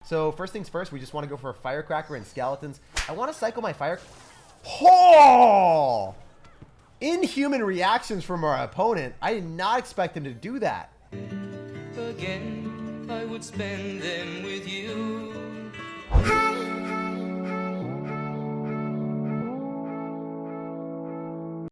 So first things first, we just want to go for a firecracker and skeletons. I want to cycle my fire. Oh! Inhuman reactions from our opponent. I did not expect him to do that. Again, I would spend them with you.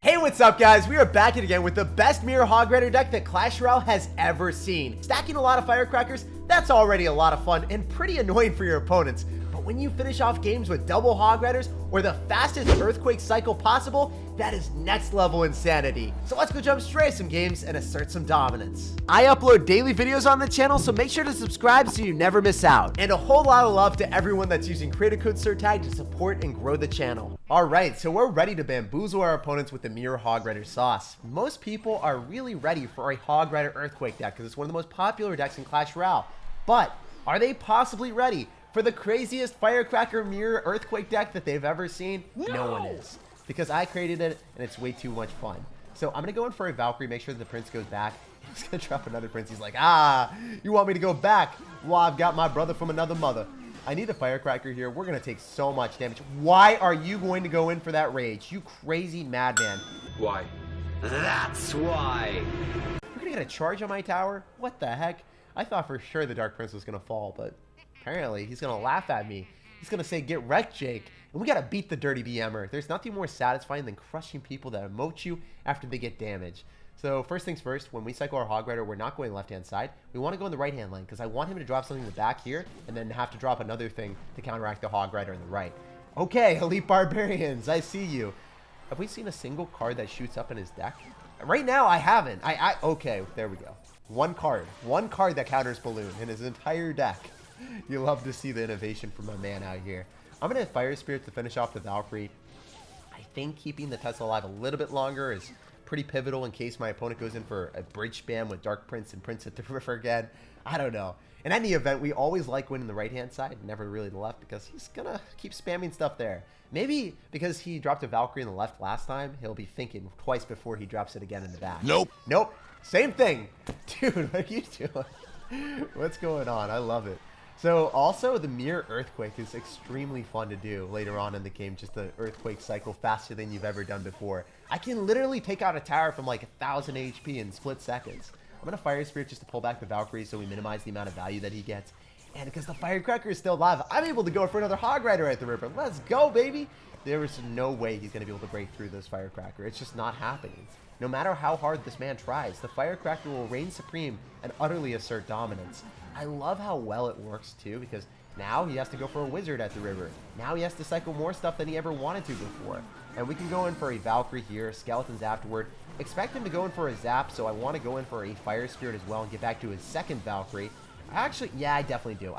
Hey, what's up guys? We are back again with the best Mirror Hog Rider deck that Clash Royale has ever seen. Stacking a lot of firecrackers, that's already a lot of fun and pretty annoying for your opponents. But when you finish off games with double Hog Riders or the fastest earthquake cycle possible, that is next level insanity. So let's go jump straight some games and assert some dominance. I upload daily videos on the channel, so make sure to subscribe so you never miss out. And a whole lot of love to everyone that's using creator code SirTag to support and grow the channel. Alright, so we're ready to bamboozle our opponents with the Mirror Hog Rider sauce. Most people are really ready for a Hog Rider Earthquake deck because it's one of the most popular decks in Clash Royale. But are they possibly ready for the craziest Firecracker Mirror Earthquake deck that they've ever seen? No one is. Because I created it and it's way too much fun. So I'm going to go in for a Valkyrie, make sure that the Prince goes back. He's going to drop another Prince. He's like, you want me to go back? Well, I've got my brother from another mother. I need a Firecracker here. We're going to take so much damage. Why are you going to go in for that rage? You crazy madman. Why? That's why. We're going to get a charge on my tower? What the heck? I thought for sure the Dark Prince was going to fall, but apparently he's going to laugh at me. He's going to say, get wrecked, Jake. And we got to beat the dirty BMer. There's nothing more satisfying than crushing people that emote you after they get damaged. So first things first, when we cycle our Hog Rider, we're not going left-hand side. We want to go in the right-hand lane because I want him to drop something in the back here and then have to drop another thing to counteract the Hog Rider in the right. Okay, Elite Barbarians, I see you. Have we seen a single card that shoots up in his deck? Right now, I haven't. Okay, there we go. One card that counters Balloon in his entire deck. You love to see the innovation from my man out here. I'm going to Fire Spirit to finish off the Valkyrie. I think keeping the Tesla alive a little bit longer is pretty pivotal in case my opponent goes in for a bridge spam with Dark Prince and Prince at the River again. I don't know. In any event, we always like winning the right-hand side, never really the left, because he's going to keep spamming stuff there. Maybe because he dropped a Valkyrie in the left last time, he'll be thinking twice before he drops it again in the back. Nope. Nope. Same thing. Dude, what are you doing? What's going on? I love it. So also the Mirror Earthquake is extremely fun to do later on in the game, just the Earthquake cycle faster than you've ever done before. I can literally take out a tower from like 1,000 HP in split seconds. I'm going to Fire Spirit just to pull back the Valkyrie so we minimize the amount of value that he gets. And because the Firecracker is still alive, I'm able to go for another Hog Rider at the river. Let's go, baby! There is no way he's going to be able to break through this Firecracker. It's just not happening. No matter how hard this man tries, the Firecracker will reign supreme and utterly assert dominance. I love how well it works too, because now he has to go for a Wizard at the river. Now he has to cycle more stuff than he ever wanted to before. And we can go in for a Valkyrie here, Skeletons afterward. Expect him to go in for a Zap, so I want to go in for a Fire Spirit as well and get back to his second Valkyrie. Actually, yeah, I definitely do.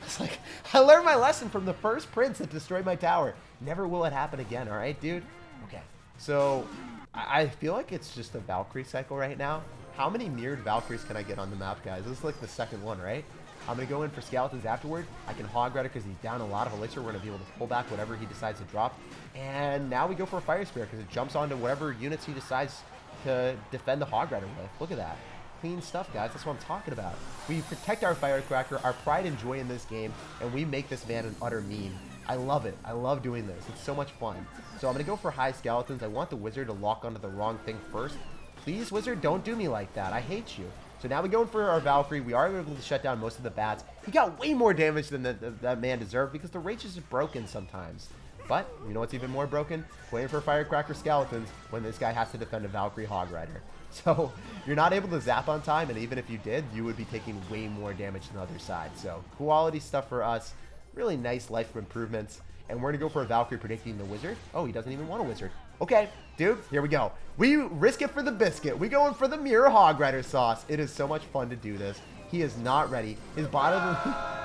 It's like, I learned my lesson from the first Prince that destroyed my tower. Never will it happen again, alright, dude? Okay, so I feel like it's just a Valkyrie cycle right now. How many mirrored Valkyries can I get on the map, guys? This is like the second one, right? I'm going to go in for Skeletons afterward. I can Hog Rider because he's down a lot of Elixir. We're going to be able to pull back whatever he decides to drop. And now we go for a Fire Spirit because it jumps onto whatever units he decides to defend the Hog Rider with. Look at that. Clean stuff, guys. That's what I'm talking about. We protect our Firecracker, our pride and joy in this game, and we make this man an utter meme. I love it. I love doing this. It's so much fun. So I'm going to go for high Skeletons. I want the Wizard to lock onto the wrong thing first. Please, Wizard, don't do me like that. I hate you. So now we go in for our Valkyrie. We are able to shut down most of the bats. He got way more damage than that man deserved because the Rage is just broken sometimes. But you know what's even more broken? Waiting for Firecracker Skeletons when this guy has to defend a Valkyrie Hog Rider. So you're not able to zap on time, and even if you did, you would be taking way more damage than the other side. So quality stuff for us. Really nice life improvements. And we're going to go for a Valkyrie predicting the Wizard. Oh, he doesn't even want a Wizard. Okay, dude, here we go. We risk it for the biscuit. We going for the Mirror Hog Rider sauce. It is so much fun to do this. He is not ready. His bottom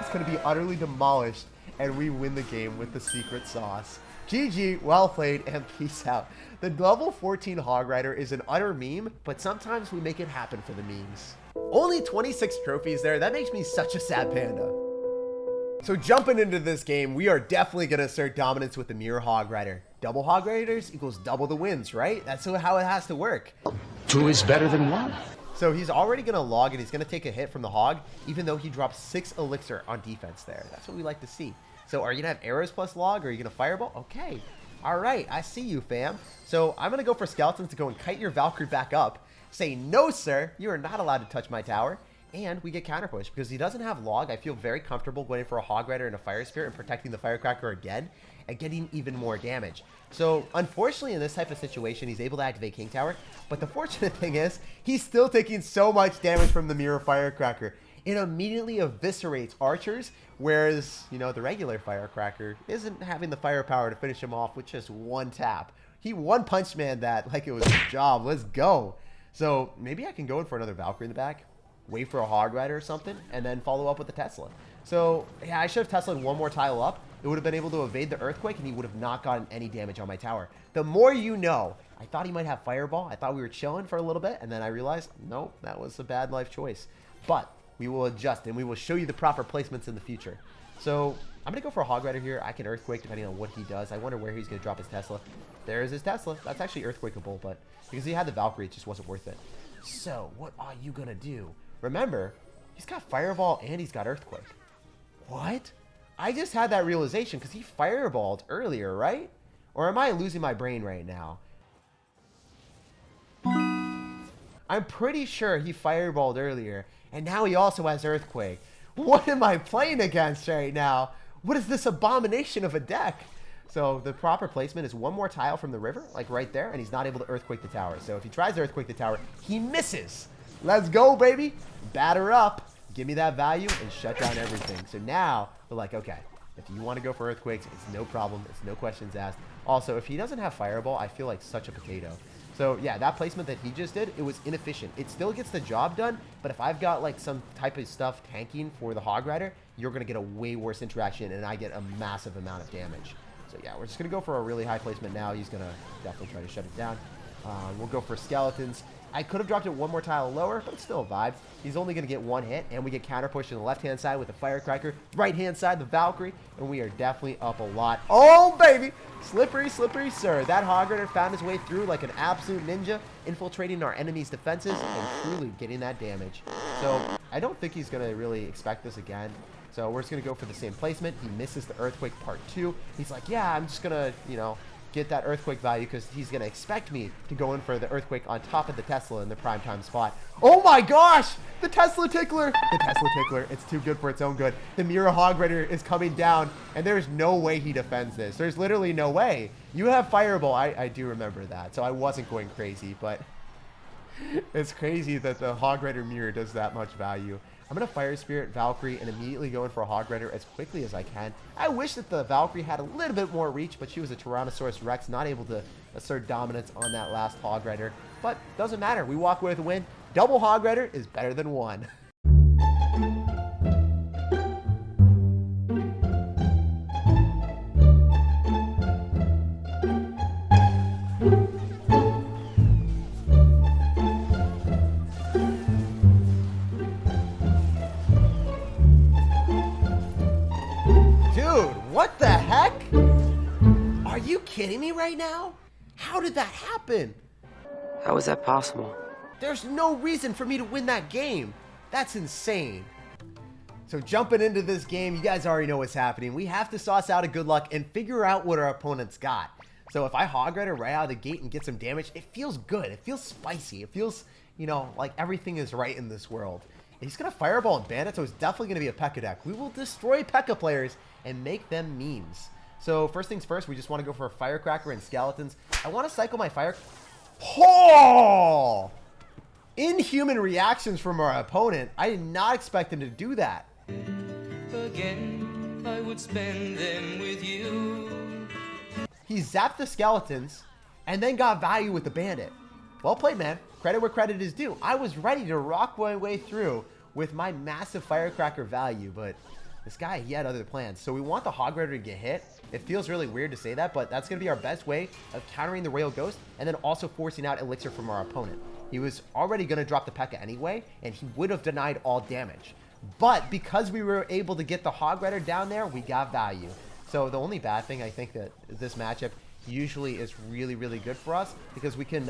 is going to be utterly demolished, and we win the game with the secret sauce. GG, well played, and peace out. The level 14 Hog Rider is an utter meme, but sometimes we make it happen for the memes. Only 26 trophies there. That makes me such a sad panda. So jumping into this game, we are definitely going to assert dominance with the Mirror Hog Rider. Double Hog Riders equals double the wins, right? That's how it has to work. 2 is better than 1. So he's already going to log, and he's going to take a hit from the Hog, even though he drops 6 elixir on defense there. That's what we like to see. So are you going to have arrows plus log, or are you going to fireball? Okay. All right, I see you, fam. So I'm going to go for skeletons to go and kite your Valkyrie back up. Say, no, sir, you are not allowed to touch my tower. And we get counter push because he doesn't have log. I feel very comfortable going for a Hog Rider and a Fire Spirit and protecting the Firecracker again and getting even more damage. So unfortunately in this type of situation, he's able to activate King Tower. But the fortunate thing is he's still taking so much damage from the Mirror Firecracker. It immediately eviscerates archers, whereas, you know, the regular Firecracker isn't having the firepower to finish him off with just one tap. He one-punch man that like it was a job. Let's go. So maybe I can go in for another Valkyrie in the back, wait for a Hog Rider or something, and then follow up with the Tesla. So, yeah, I should have Tesla'd one more tile up. It would have been able to evade the Earthquake, and he would have not gotten any damage on my tower. The more you know. I thought he might have Fireball. I thought we were chilling for a little bit, and then I realized, nope, that was a bad life choice. But we will adjust, and we will show you the proper placements in the future. So, I'm going to go for a Hog Rider here. I can Earthquake depending on what he does. I wonder where he's going to drop his Tesla. There's his Tesla. That's actually Earthquakeable, but because he had the Valkyrie, it just wasn't worth it. So, what are you going to do? Remember, he's got Fireball and he's got Earthquake. What? I just had that realization because he Fireballed earlier, right? Or am I losing my brain right now? I'm pretty sure he Fireballed earlier, and now he also has Earthquake. What am I playing against right now? What is this abomination of a deck? So the proper placement is one more tile from the river, like right there, and he's not able to Earthquake the tower. So if he tries to Earthquake the tower, he misses. Let's go, baby. Batter up. Give me that value and shut down everything. So now we're like, okay, if you want to go for Earthquakes, it's no problem. It's no questions asked. Also, if he doesn't have Fireball, I feel like such a potato. So yeah, that placement that he just did, it was inefficient. It still gets the job done, but if I've got like some type of stuff tanking for the Hog Rider, you're going to get a way worse interaction, and I get a massive amount of damage. So yeah, we're just going to go for a really high placement now. He's going to definitely try to shut it down. We'll go for skeletons. I could have dropped it one more tile lower, but it's still a vibe. He's only going to get one hit, and we get counter push to the left-hand side with the Firecracker. Right-hand side, the Valkyrie, and we are definitely up a lot. Oh, baby! Slippery, slippery, sir. That Hog Rider found his way through like an absolute ninja, infiltrating our enemy's defenses and truly getting that damage. So I don't think he's going to really expect this again. So we're just going to go for the same placement. He misses the Earthquake part 2. He's like, yeah, I'm just going to, you know, get that Earthquake value because he's going to expect me to go in for the Earthquake on top of the Tesla in the primetime spot. Oh my gosh! The Tesla Tickler! The Tesla Tickler. It's too good for its own good. The Mirror Hog Rider is coming down, and there's no way he defends this. There's literally no way. You have Fireball. I do remember that, so I wasn't going crazy, but it's crazy that the Hog Rider Mirror does that much value. I'm going to Fire Spirit Valkyrie and immediately go in for a Hog Rider as quickly as I can. I wish that the Valkyrie had a little bit more reach, but she was a Tyrannosaurus Rex, not able to assert dominance on that last Hog Rider. But doesn't matter. We walk away with a win. Double Hog Rider is better than one. What the heck? Are you kidding me right now? How did that happen? How is that possible? There's no reason for me to win that game. That's insane. So jumping into this game, you guys already know what's happening. We have to sauce out a good luck and figure out what our opponent's got. So if I Hog Rider right out of the gate and get some damage, it feels good. It feels spicy. It feels, you know, like everything is right in this world. He's going to Fireball and Bandit, so it's definitely going to be a P.E.K.K.A deck. We will destroy P.E.K.K.A players and make them memes. So first things first, we just want to go for a Firecracker and Skeletons. I want to cycle my Fire... Oh! Inhuman reactions from our opponent. I did not expect him to do that. Again, I would spend them with you. He zapped the Skeletons and then got value with the Bandit. Well played, man. Credit where credit is due. I was ready to rock my way through with my massive Firecracker value, but this guy, he had other plans. So we want the Hog Rider to get hit. It feels really weird to say that, but that's going to be our best way of countering the Royal Ghost and then also forcing out Elixir from our opponent. He was already going to drop the P.E.K.K.A anyway, and he would have denied all damage. But because we were able to get the Hog Rider down there, we got value. So the only bad thing I think that this matchup, usually is really, really good for us because we can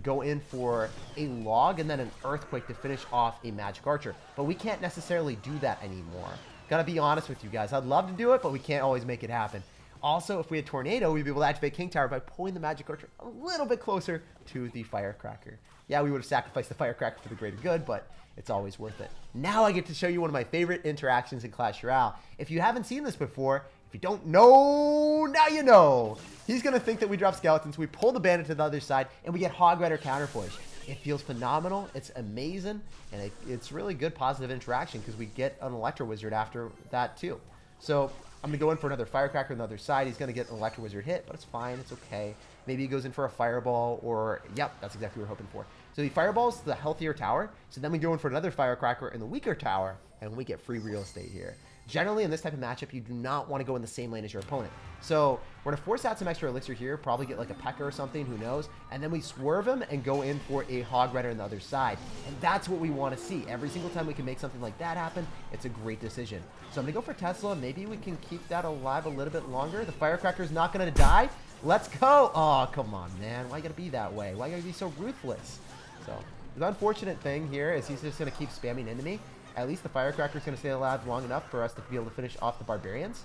go in for a log and then an earthquake to finish off a magic archer. But we can't necessarily do that anymore. Gotta be honest with you guys. I'd love to do it, but we can't always make it happen. Also, if we had Tornado, we'd be able to activate King Tower by pulling the magic archer a little bit closer to the Firecracker. Yeah, we would have sacrificed the Firecracker for the greater good, but it's always worth it. Now I get to show you one of my favorite interactions in Clash Royale. If you haven't seen this before, if you don't know, now you know. He's going to think that we drop skeletons, we pull the bandit to the other side, and we get Hog Rider counter push. It feels phenomenal, it's amazing, and it's really good positive interaction because we get an Electro Wizard after that too. So I'm going to go in for another Firecracker on the other side. He's going to get an Electro Wizard hit, but it's fine, it's okay. Maybe he goes in for a Fireball or, yep, that's exactly what we're hoping for. So the Fireball's the healthier tower, so then we go in for another Firecracker in the weaker tower, and we get free real estate here. Generally, in this type of matchup, you do not want to go in the same lane as your opponent. So we're going to force out some extra elixir here, probably get like a P.E.K.K.A. or something, who knows, and then we swerve him and go in for a Hog Rider on the other side. And that's what we want to see. Every single time we can make something like that happen, it's a great decision. So I'm going to go for Tesla. Maybe we can keep that alive a little bit longer. The Firecracker's not going to die. Let's go. Oh, come on, man. Why you got to be that way? Why you got to be so ruthless? So the unfortunate thing here is he's just going to keep spamming into me. At least the Firecracker is going to stay alive long enough for us to be able to finish off the Barbarians.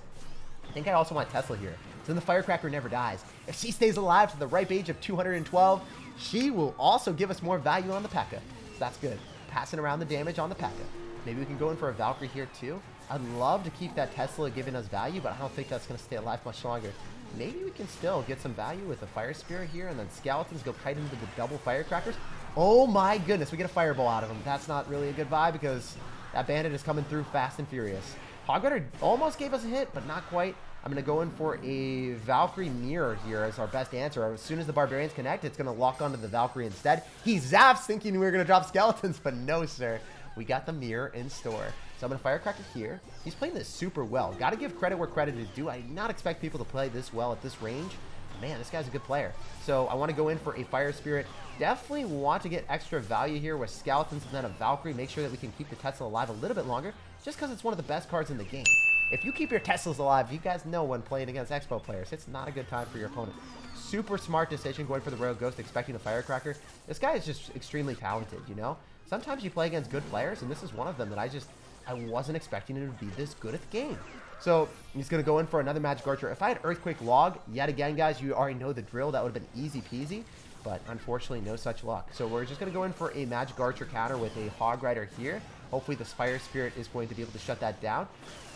I think I also want Tesla here. So then the Firecracker never dies. If she stays alive to the ripe age of 212, she will also give us more value on the P.E.K.K.A. So that's good. Passing around the damage on the P.E.K.K.A. Maybe we can go in for a Valkyrie here too. I'd love to keep that Tesla giving us value, but I don't think that's going to stay alive much longer. Maybe we can still get some value with a Fire Spirit here, and then Skeletons go kite into the double Firecrackers. Oh my goodness, we get a Fireball out of him. That's not really a good vibe because that bandit is coming through fast and furious. Hog Rider almost gave us a hit, but not quite. I'm going to go in for a Valkyrie Mirror here as our best answer. As soon as the Barbarians connect, it's going to lock onto the Valkyrie instead. He zaps thinking we were going to drop Skeletons, but no, sir. We got the Mirror in store. So I'm going to Firecracker here. He's playing this super well. Got to give credit where credit is due. I did not expect people to play this well at this range. Man, this guy's a good player. So I want to go in for a Fire Spirit. Definitely want to get extra value here with Skeletons and then a Valkyrie. Make sure that we can keep the Tesla alive a little bit longer, just because it's one of the best cards in the game. If you keep your Teslas alive, you guys know when playing against Expo players, it's not a good time for your opponent. Super smart decision going for the Royal Ghost, expecting a Firecracker. This guy is just extremely talented, you know? Sometimes you play against good players, and this is one of them that I wasn't expecting him to be this good at the game. So he's going to go in for another Magic Archer. If I had Earthquake Log, yet again, guys, you already know the drill. That would have been easy peasy, but unfortunately, no such luck. So we're just going to go in for a Magic Archer counter with a Hog Rider here. Hopefully, this Fire Spirit is going to be able to shut that down.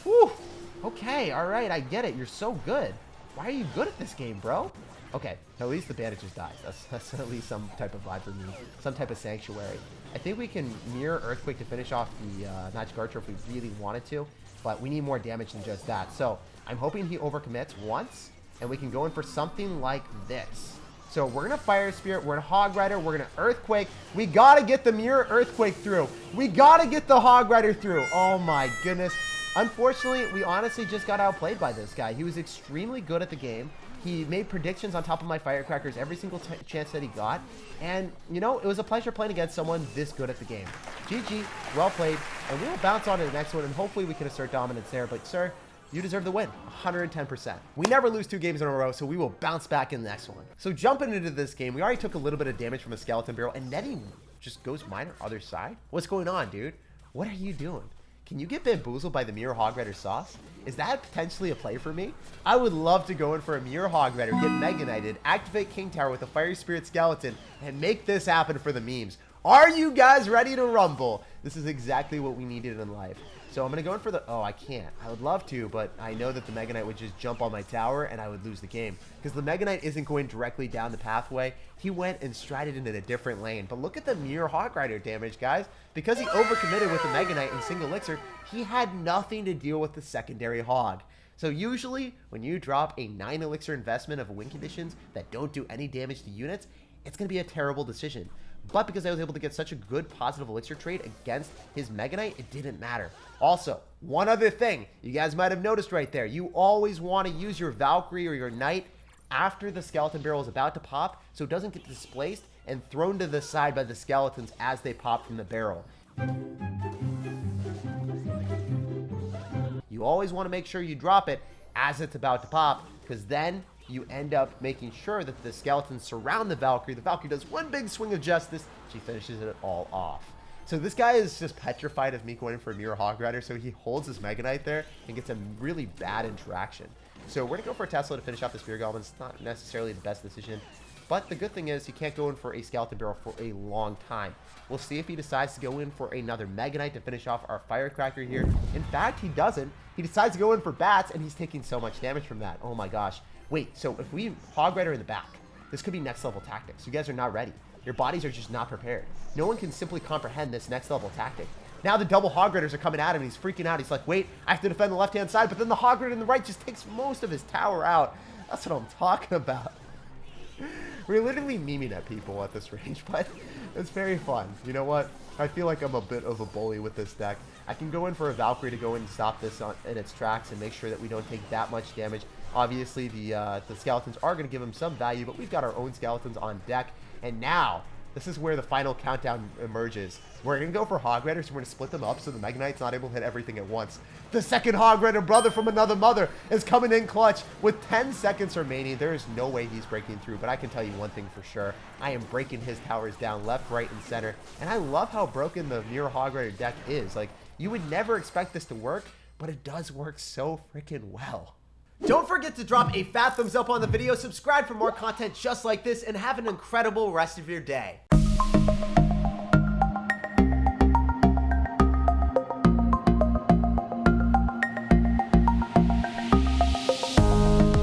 Whew. Okay, all right, I get it. You're so good. Why are you good at this game, bro? Okay, at least the bandit just dies. That's at least some type of vibe for me. Some type of sanctuary. I think we can mirror Earthquake to finish off the Magic Archer if we really wanted to, but we need more damage than just that. So I'm hoping he overcommits once, and we can go in for something like this. So we're going to Fire Spirit, we're going to Hog Rider, we're going to Earthquake. We got to get the mirror Earthquake through. We got to get the Hog Rider through. Oh my goodness. Unfortunately, we honestly just got outplayed by this guy. He was extremely good at the game. He made predictions on top of my Firecrackers every single chance that he got. And, you know, it was a pleasure playing against someone this good at the game. GG, well played, and we will bounce on to the next one, and hopefully we can assert dominance there. But, sir, you deserve the win, 110%. We never lose 2 games in a row, so we will bounce back in the next one. So jumping into this game, we already took a little bit of damage from a Skeleton Barrel, and Nettie just goes minor other side. What's going on, dude? What are you doing? Can you get bamboozled by the Mirror Hog Rider sauce? Is that potentially a play for me? I would love to go in for a Mirror Hog Rider, get Mega Knighted, activate King Tower with a Fire Spirit Skeleton, and make this happen for the memes. Are you guys ready to rumble? This is exactly what we needed in life. So I'm going to go in for the... Oh, I can't. I would love to, but I know that the Mega Knight would just jump on my tower and I would lose the game. Because the Mega Knight isn't going directly down the pathway. He went and strided into a different lane. But look at the Mirror Hog Rider damage, guys. Because he overcommitted with the Mega Knight in single elixir, he had nothing to deal with the secondary Hog. So usually, when you drop a 9 elixir investment of win conditions that don't do any damage to units, it's going to be a terrible decision. But because I was able to get such a good positive elixir trade against his Mega Knight, it didn't matter. Also, one other thing you guys might have noticed right there. You always want to use your Valkyrie or your Knight after the Skeleton Barrel is about to pop, so it doesn't get displaced and thrown to the side by the Skeletons as they pop from the barrel. You always want to make sure you drop it as it's about to pop, because then you end up making sure that the skeletons surround the Valkyrie. The Valkyrie does one big swing of justice. She finishes it all off. So this guy is just petrified of me going in for a Mirror Hog Rider, so he holds his Mega Knight there and gets a really bad interaction. So we're going to go for a Tesla to finish off the Spear Goblin. It's not necessarily the best decision, but the good thing is he can't go in for a Skeleton Barrel for a long time. We'll see if he decides to go in for another Mega Knight to finish off our Firecracker here. In fact, he doesn't. He decides to go in for Bats, and he's taking so much damage from that. Oh my gosh. Wait, so if we Hog Rider in the back, this could be next level tactics. You guys are not ready. Your bodies are just not prepared. No one can simply comprehend this next level tactic. Now the double Hog Riders are coming at him, and he's freaking out. He's like, wait, I have to defend the left-hand side, but then the Hog Rider in the right just takes most of his tower out. That's what I'm talking about. We're literally memeing at people at this range, but it's very fun. You know what? I feel like I'm a bit of a bully with this deck. I can go in for a Valkyrie to go in and stop this in its tracks and make sure that we don't take that much damage. Obviously, the skeletons are going to give him some value, but we've got our own skeletons on deck. And now, this is where the final countdown emerges. We're going to go for Hog Riders, so we're going to split them up so the Mega Knight's not able to hit everything at once. The second Hog Rider, brother from another mother, is coming in clutch with 10 seconds remaining. There is no way he's breaking through, but I can tell you one thing for sure. I am breaking his towers down left, right, and center. And I love how broken the Mirror Hog Rider deck is. Like, you would never expect this to work, but it does work so freaking well. Don't forget to drop a fat thumbs up on the video, subscribe for more content just like this, and have an incredible rest of your day.